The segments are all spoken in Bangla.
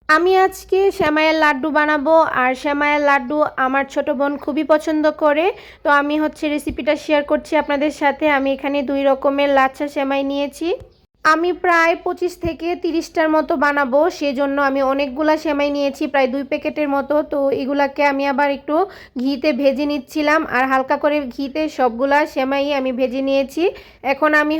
আমি আজকে সেমাইয়ের লাড্ডু বানাবো আর সেমাইয়ের লাড্ডু আমার ছোট বোন খুবই পছন্দ করে। তো আমি রেসিপিটা শেয়ার করছি আপনাদের সাথে। আমি এখানে 2 রকমের লাচ্ছা সেমাই নিয়েছি। আমি প্রায় 25 থেকে 30টার মতো বানাবো, সেজন্য আমি অনেকগুলা সেমাই নিয়েছি, প্রায় 2 প্যাকেটের মতো। তো এগুলাকে আমি আবার একটু ঘিতে ভেজে নিচ্ছিলাম আর হালকা করে ঘিতে সবগুলা সেমাই আমি ভেজে নিয়েছি। এখন আমি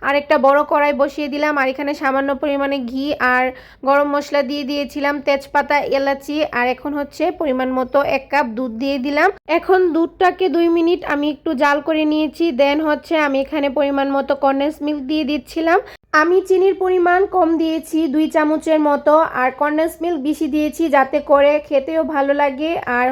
আরেকটা বড় কড়াই বসিয়ে দিলাম আর এখানে সামান্য পরিমাণে ঘি আর গরম মশলা দিয়ে দিয়েছিলাম, তেজপাতা, এলাচি। আর এখন পরিমাণ মতো 1 কাপ দুধ দিয়ে দিলাম। এখন দুধটাকে 2 মিনিট আমি একটু জাল করে নিয়েছি। দেন আমি এখানে পরিমাণ মতো কনডেন্স মিল্ক দিয়ে দিচ্ছিলাম। আমি চিনির পরিমাণ কম দিয়েছি 2 চামচের মতো, আর কনডেন্স মিল্ক বেশি দিয়েছি যাতে করে খেতেও ভালো লাগে আর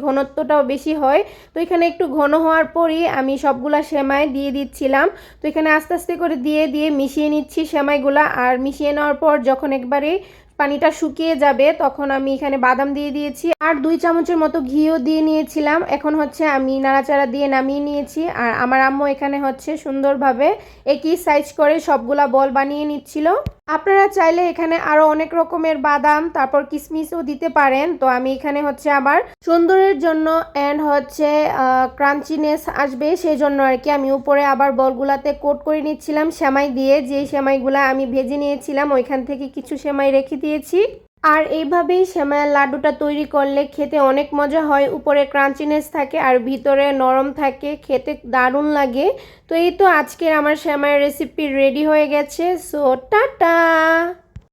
ঘনত্বটাও বেশি হয়। তো এখানে একটু ঘন হওয়ার পরই আমি সবগুলা সেমাই দিয়ে দিচ্ছিলাম। তো এখানে আস্তে আস্তে করে দিয়ে দিয়ে মিশিয়ে নিচ্ছি সেমাইগুলা। আর মিশিয়ে নেওয়ার পর যখন একবারে পানিটা শুকিয়ে যাবে তখন আমি এখানে বাদাম দিয়ে দিয়েছি আর 2 চামচের মতো ঘিও দিয়ে নিয়েছিলাম। এখন আমি নাড়াচাড়া দিয়ে নামিয়ে নিয়েছি। আর আমার আম্মু এখানে সুন্দরভাবে একই সাইজ করে সবগুলা বল বানিয়ে নিচ্ছিল। আপনারা চাইলে এখানে আরো অনেক রকমের বাদাম তারপর কিশমিশও দিতে পারেন। তো আমি এখানে আবার সুন্দরের জন্য এন্ড ক্রাঞ্চিনেস আসবে সেই জন্য আর কি আমি উপরে আবার বলগুলাতে কোট করে নিচ্ছিলাম সেমাই দিয়ে। যে সেমাইগুলা আমি ভেজে নিয়েছিলাম ওইখান থেকে কিছু সেমাই রেখে দিয়েছি। আর এইভাবেই সেমাইয়ের লাড্ডুটা তৈরি করলে খেতে অনেক মজা হয়। উপরে ক্রাঞ্চিনেস থাকে আর ভিতরে নরম থাকে, খেতে দারুণ লাগে। তো এই তো আজকের আমার সেমাইয়ের রেসিপি রেডি হয়ে গেছে। So tata.